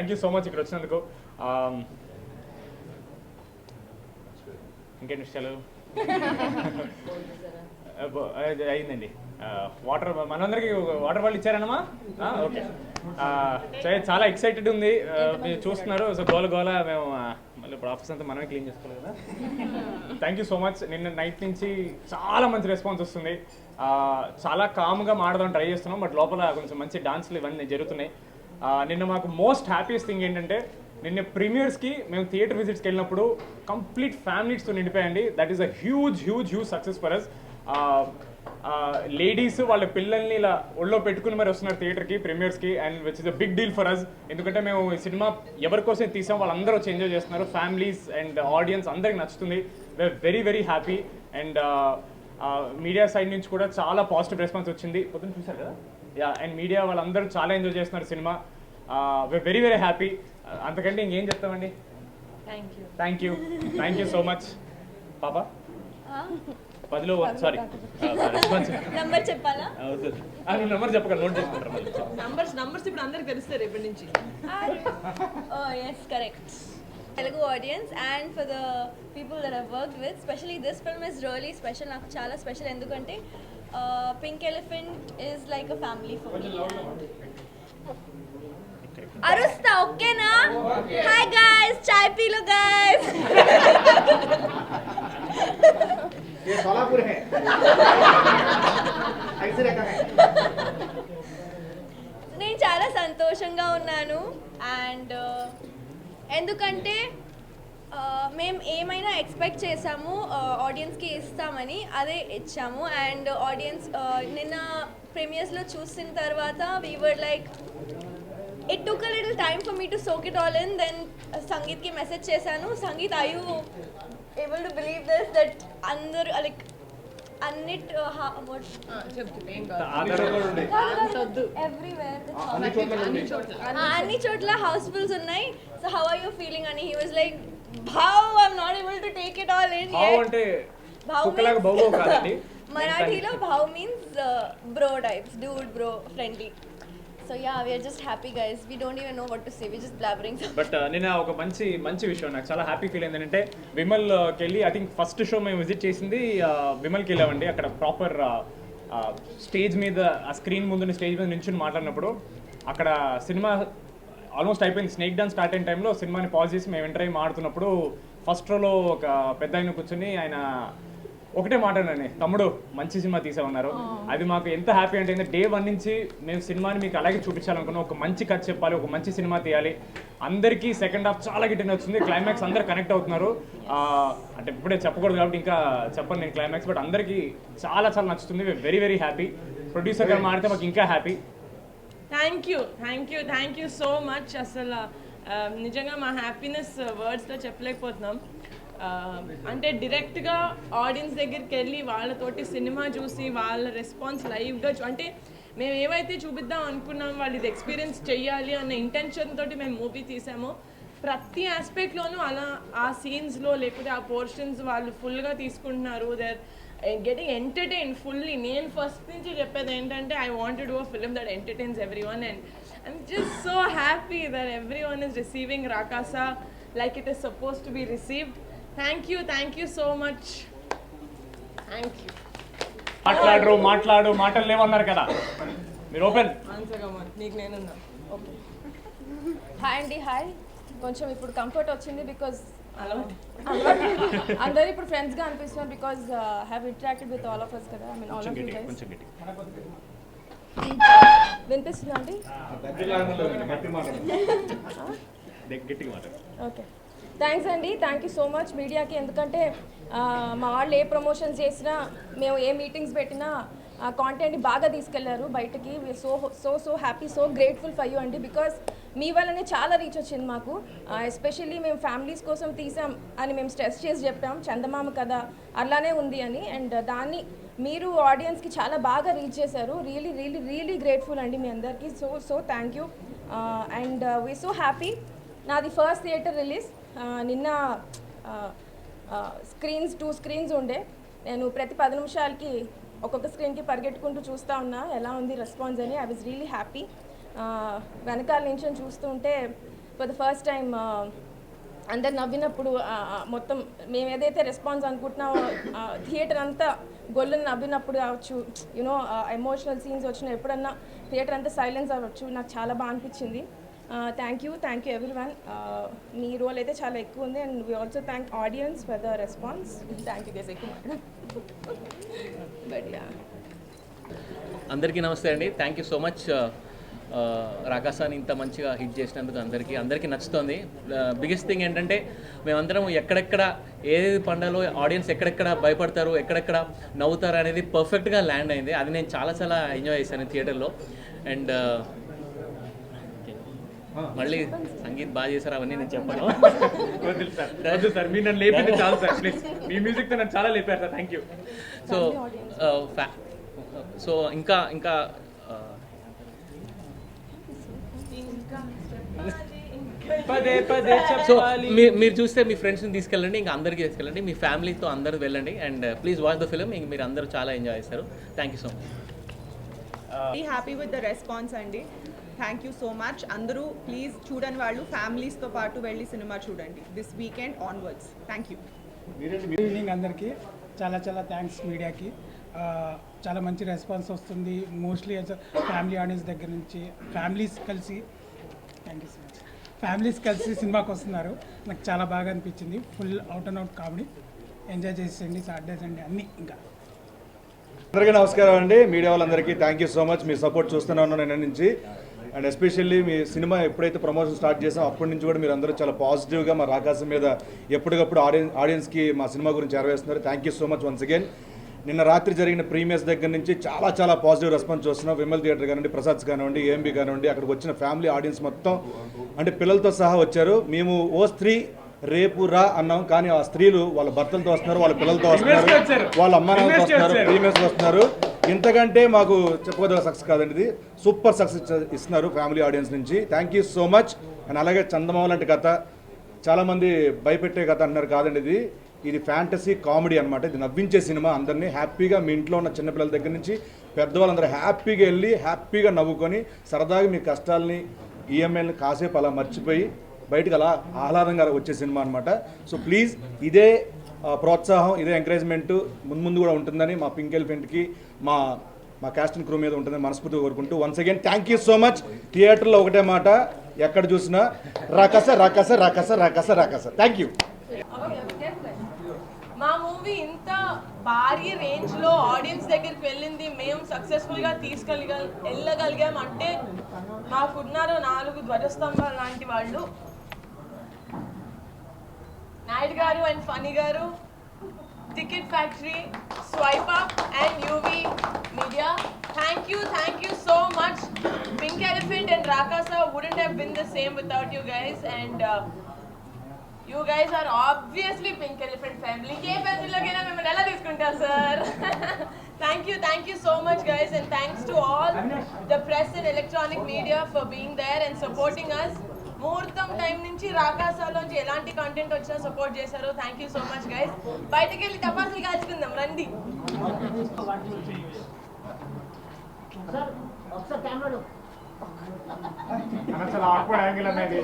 Thank you so much ఇక్కడ వచ్చినందుకు. ఇంకేంటి విషయాలు అయిందండి. వాటర్ మనందరికీ వాటర్ బాటిల్ ఇచ్చారనమా? ఓకే. చాలా ఎక్సైటెడ్ ఉంది, మీరు చూస్తున్నారు. సో గోల మేము మళ్ళీ ఇప్పుడు ఆఫీస్ అంతా మనమే క్లీన్ చేసుకోవాలి కదా. Thank you so much. నిన్న నైట్ నుంచి చాలా మంచి రెస్పాన్స్ వస్తుంది. చాలా కామ్గా మాడదాం ట్రై చేస్తున్నాం, బట్ లోపల కొంచెం మంచి డాన్స్లు ఇవన్నీ జరుగుతున్నాయి. నిన్న మాకు మోస్ట్ హ్యాపీయెస్ట్ థింగ్ ఏంటంటే నిన్న ప్రీమియర్స్కి మేము థియేటర్ విజిట్స్కి వెళ్ళినప్పుడు కంప్లీట్ ఫ్యామిలీస్తో నిండిపోయండి. That is a huge huge huge success for us. Ladies వాళ్ళ పిల్లల్ని ఇలా ఒళ్ళో పెట్టుకుని మరి వస్తున్నారు థియేటర్కి ప్రీమియర్స్కి, and which is a big deal for us. ఎందుకంటే మేము ఈ సినిమా ఎవరి కోసం తీసాం వాళ్ళందరూ వచ్చి ఎంజాయ్ చేస్తున్నారు. ఫ్యామిలీస్ అండ్ ఆడియన్స్ అందరికి నచ్చుతుంది. We are very very happy. And media side నుంచి కూడా చాలా పాజిటివ్ రెస్పాన్స్ వచ్చింది. పొద్దున్న చూసారు కదా. అండ్ మీడియా వాళ్ళందరూ చాలా ఎంజాయ్ చేస్తున్నారు cinema. We are very very happy. అంతకంటే ఇంకేం చెప్తామండి. Thank you so much. పాప 10లో సారీ నంబర్ చెప్పాలా? నంబర్ చెప్పక నోట్ చేసుకుంటారు. నంబర్స్ ఇప్పుడు అందరికి తెలుస్తారు రేపటి నుంచి. Yes, correct. Telugu audience and for the people that I've worked with, especially this film is really special. నాకు చాలా స్పెషల్ ఎందుకంటే Pink Elephant is like a family for me. అరుస్తా ఓకేనా? హాయ్ గైస్, చాయ్ పీలో గైస్. ये सोलापुर है, ऐसे रहता है. నేను చాలా సంతోషంగా ఉన్నాను. అండ్ ఎందుకంటే మేము ఏమైనా ఎక్స్పెక్ట్ చేసాము ఆడియన్స్కి ఇస్తామని, అదే ఇచ్చాము. అండ్ ఆడియన్స్ నిన్న ప్రీమియర్స్లో చూసిన తర్వాత we were like it took a little time for me to soak it all in. Then Sangeet ki message chesanu, Sangeet, are you able to believe this, that under like annit what everywhere anni chotla housefuls unnai, so how are you feeling? And he was like, bhav, I'm not able to take it all in yet. Ante kukalaga bhav kadandi Marathi lo bhav means bro types, dude, bro, friendly. So yeah, we are just happy guys. We don't even know what to say. We're just blabbering. But నిన్న ఒక మంచి విషయం నాకు చాలా happy feel అయింది ఏంటంటే విమల్కి వెళ్ళి I think first show మేము విజిట్ చేసింది విమల్కి వెళ్ళామండి. అక్కడ ప్రాపర్ స్టేజ్ మీద ఆ స్క్రీన్ ముందు స్టేజ్ మీద నించుని మాట్లాడినప్పుడు అక్కడ సినిమా ఆల్మోస్ట్ అయిపోయింది. స్నేక్ డాన్స్ స్టార్ట్ అయిన టైంలో సినిమాని పాజ్ చేసి మేము ఎంటర్ అయ్యి మాడుతున్నప్పుడు ఫస్ట్ రోలో ఒక పెద్ద ఆయన కూర్చొని ఆయన ఒకటే మాట్లాడండి, తమ్ముడు మంచి సినిమా తీసామన్నారు. అది మాకు ఎంత హ్యాపీ అంటే డే 1 నుంచి మేము సినిమాని మీకు అలాగే చూపించాలనుకున్నాం. ఒక మంచి కథ చెప్పాలి, ఒక మంచి సినిమా తీయాలి. అందరికీ సెకండ్ హాఫ్ చాలా గిట్టిన వచ్చింది. క్లైమాక్స్ అందరు కనెక్ట్ అవుతున్నారు. అంటే ఇప్పుడే చెప్పకూడదు కాబట్టి ఇంకా చెప్పను నేను క్లైమాక్స్, బట్ అందరికీ చాలా చాలా నచ్చుతుంది. Very very happy. ప్రొడ్యూసర్ గారు మాడితే మాకు ఇంకా happy. Thank you so much. అసలు నిజంగా మా హ్యాపీనెస్ వర్డ్స్లో చెప్పలేకపోతున్నాం. అంటే డైరెక్ట్గా ఆడియన్స్ దగ్గరికి వెళ్ళి వాళ్ళతోటి సినిమా చూసి వాళ్ళ రెస్పాన్స్ లైవ్గా అంటే మేము ఏవైతే చూపిద్దాం అనుకున్నాం వాళ్ళు ఇది ఎక్స్పీరియన్స్ చెయ్యాలి అన్న ఇంటెన్షన్ తోటి మేము మూవీ తీసామో ప్రతి ఆస్పెక్ట్లోనూ అలా ఆ సీన్స్లో లేకపోతే ఆ పోర్షన్స్ వాళ్ళు ఫుల్గా తీసుకుంటున్నారు. They are getting entertain fully. నేను ఫస్ట్ నుంచి చెప్పేది ఏంటంటే I want to do a film that entertains everyone, and I'm just so happy that everyone is receiving Rakasa like it is suppose to be received. Thank you so much. మాట్లాడు మాటలు లేవన్నారు కదా, మీరు open. నీకు నేనున్నా. Okay, hi అండి. Hi. కొంచెం ఇప్పుడు కంఫర్ట్ వచ్చింది బికాజ్ అందరూ ఇప్పుడు ఫ్రెండ్స్గా అనిపిస్తున్నారు because have interacted with all of us కదా. I mean all of you guys. వినిపిస్తుందా అండి? ఓకే, థ్యాంక్స్ అండి. థ్యాంక్ యూ సో మచ్ మీడియాకి. ఎందుకంటే మా వాళ్ళు ఏ ప్రమోషన్స్ చేసినా మేము ఏ మీటింగ్స్ పెట్టినా కాంటెంట్ని బాగా తీసుకెళ్లారు బయటకి. So happy, so grateful for you అండి. బికాస్ మీ వల్లనే చాలా రీచ్ వచ్చింది మాకు. ఎస్పెషల్లీ మేము ఫ్యామిలీస్ కోసం తీసాం అని మేము స్ట్రెస్ చేసి చెప్పాం, చందమామ కదా అలానే ఉంది అని. అండ్ దాన్ని మీరు ఆడియన్స్కి చాలా బాగా రీచ్ చేశారు. రియలీ రియలీ రియలీ గ్రేట్ఫుల్ అండి మీ అందరికీ. So thank you. And we are so happy. నాది ఫస్ట్ థియేటర్ రిలీజ్. నిన్న టూ స్క్రీన్స్ ఉండే. నేను ప్రతి 10 నిమిషాలకి ఒక్కొక్క స్క్రీన్కి పరిగెట్టుకుంటూ చూస్తూ ఉన్నా ఎలా ఉంది రెస్పాన్స్ అని. I was really happy. వెనకాల నుంచి చూస్తుంటే ఫర్ ద ఫస్ట్ టైం అందరు నవ్వినప్పుడు మొత్తం మేము ఏదైతే రెస్పాన్స్ అనుకుంటున్నామో థియేటర్ అంతా గొల్లుని నవ్వినప్పుడు కావచ్చు, యూనో ఎమోషనల్ సీన్స్ వచ్చిన ఎప్పుడన్నా థియేటర్ అంతా సైలెన్స్ అవ్వచ్చు. నాకు చాలా బాగా అనిపించింది. Thank you everyone. మీ రోల్ అయితే చాలా ఎక్కువ ఉంది and we also thank audience for the response. Thank you guys. ఎక్కువ బట్ యా, అందరికీ నమస్తే అండి. Thank you so much. రాకాసాని ఇంత మంచిగా హిట్ చేసినందుకు అందరికీ నచ్చుతుంది. బిగ్గెస్ట్ థింగ్ ఏంటంటే మేమందరం ఎక్కడెక్కడ ఏది పండలో ఆడియన్స్ ఎక్కడెక్కడ భయపడతారు, ఎక్కడెక్కడ నవ్వుతారు అనేది పర్ఫెక్ట్గా ల్యాండ్ అయింది. అది నేను చాలా ఎంజాయ్ చేశాను థియేటర్లో. అండ్ మళ్ళీ సంగీత్ బాగా చేశారు, అవన్నీ నేను చెప్పాను. వద్దు సార్, మీరు నన్ను లేపింది చాలు సార్, ప్లీజ్. మీ మ్యూజిక్తో నన్ను చాలా లేపారు సార్, థ్యాంక్ యూ. సో ఇంకా సో మీరు చూస్తే మీ ఫ్రెండ్స్ని తీసుకెళ్ళండి, ఇంకా అందరికీ తీసుకెళ్ళండి, మీ ఫ్యామిలీతో అందరూ వెళ్ళండి. And please watch the film. ఇంక మీరు అందరూ చాలా ఎంజాయ్ చేస్తారు. Thank you so much. Happy with the response అండి. Thank you so much. అందరూ ప్లీజ్ చూడని వాళ్ళు ఫ్యామిలీస్తో పాటు వెళ్ళి సినిమా చూడండి this weekend onwards. Thank you. Good evening అందరికీ. చాలా థ్యాంక్స్ మీడియాకి. చాలా మంచి రెస్పాన్స్ వస్తుంది. మోస్ట్లీ ఫ్యామిలీ ఆడియన్స్ దగ్గర నుంచి ఫ్యామిలీస్ కలిసి సినిమాకి వస్తున్నారు. నాకు చాలా బాగా అనిపించింది. Full out and out comedy. Enjoy చేసేయండి సాటర్డే సండే అన్నీ. ఇంకా అందరికీ నమస్కారం అండి. మీడియా వాళ్ళందరికీ thank you so much. Me support చూస్తూనే ఉన్నాను నిన్న నుంచి. అండ్ ఎస్పెషల్లీ మీ సినిమా ఎప్పుడైతే ప్రమోషన్ స్టార్ట్ చేసాం అప్పటి నుంచి కూడా మీరు అందరూ చాలా పాజిటివ్గా మా రాకాసం మీద ఎప్పటికప్పుడు ఆడియన్స్కి మా సినిమా గురించి చేరవేస్తున్నారు. Thank you so much once again. నిన్న రాత్రి జరిగిన ప్రీమియర్స్ దగ్గర నుంచి చాలా పాజిటివ్ రెస్పాన్స్ చూస్తున్నాం. విమల్ థియేటర్ కానివ్వండి, ప్రసాద్స్ కానివ్వండి, ఏఎంబీ కానివ్వండి, అక్కడికి వచ్చిన ఫ్యామిలీ ఆడియన్స్ మొత్తం అంటే పిల్లలతో సహా వచ్చారు. మేము ఓ స్త్రీ రేపు రా అన్నాం, కానీ ఆ స్త్రీలు వాళ్ళ భర్తలతో వస్తున్నారు, వాళ్ళ పిల్లలతో వస్తున్నారు, వాళ్ళ అమ్మ నాన్నలతో వస్తున్నారు, ప్రీమియర్స్కి వస్తున్నారు. ఇంతకంటే మాకు చెప్పుకోదగ్గ సక్సెస్ కాదండి. ఇది సూపర్ సక్సెస్ ఇస్తున్నారు ఫ్యామిలీ ఆడియన్స్ నుంచి. Thank you so much. And అలాగే చందమామ లాంటి కథ, చాలామంది భయపెట్టే కథ అంటున్నారు, కాదండి ఇది ఫ్యాంటసీ కామెడీ అనమాట. ఇది నవ్వించే సినిమా. అందరినీ హ్యాపీగా మీ ఇంట్లో ఉన్న చిన్నపిల్లల దగ్గర నుంచి పెద్దవాళ్ళందరూ హ్యాపీగా వెళ్ళి హ్యాపీగా నవ్వుకొని సరదాగా మీ కష్టాలని ఈఎంఐని కాసేపు అలా మర్చిపోయి బయటకు అలా ఆహ్లాదంగా వచ్చే సినిమా అనమాట. సో ప్లీజ్ ఇదే ప్రోత్సాహం, ఇదే ఎంకరేజ్మెంట్ ముందు కూడా ఉంటుందని మా పింక్ ఎలిఫెంట్కి మా క్యాస్ట్ అండ్ క్రూ మీద ఉంటుందని మనస్ఫూర్తిగా కోరుకుంటూ once again thank you so much. థియేటర్లో ఒకటే మాట, ఎక్కడ చూసినా రాకాస. Thank you. మా మూవీ ఇంత భారీ రేంజ్ లో ఆడియన్స్ దగ్గరికి వెళ్ళింది, మేము సక్సెస్ఫుల్ గా వెళ్ళగలిగాం అంటే మాకున్నారు 4 ధ్వజస్తంభాలు లాంటి వాళ్ళు. నాయుడు గారు అండ్ ఫనీ గారు, ticket factory, swipe up and UV media. Thank you so much. Pink Elephant and Rakasa wouldn't have been the same without you guys. And you guys are obviously Pink Elephant family. Ke family logena memani ela తీసుకుంటారు sir. Thank you so much guys, and thanks to all the press and electronic media for being there and supporting us. ముహూర్తం time నుంచి రాకాసాలోంచి ఎలాంటి content వచ్చినా support చేశారు. Thank you so much guys. బయటకు వెళ్ళి టపాసులు కాల్చుకుందాం రండి. చాలా ఆక్వర్డ్ యాంగిల్ అనేది.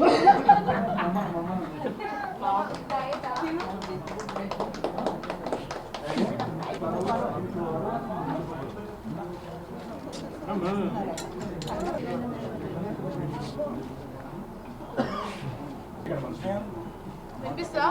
వినిపిస్తా?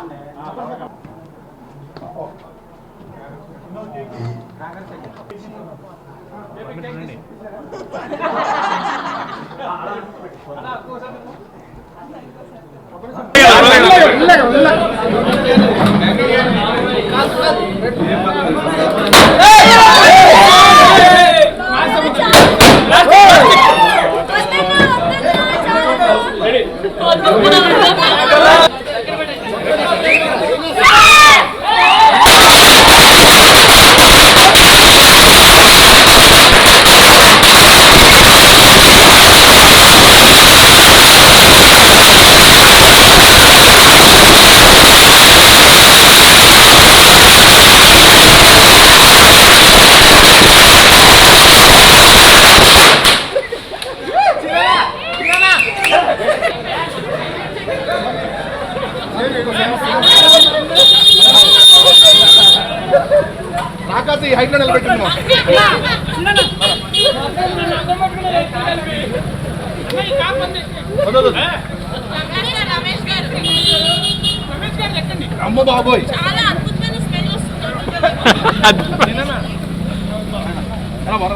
రాకాసి ఈ హైట్లో నిలబెట్టింది అమ్మ బాబోయ్ చాలా అద్భుతమైన స్మెల్ వస్తుంది ఎలా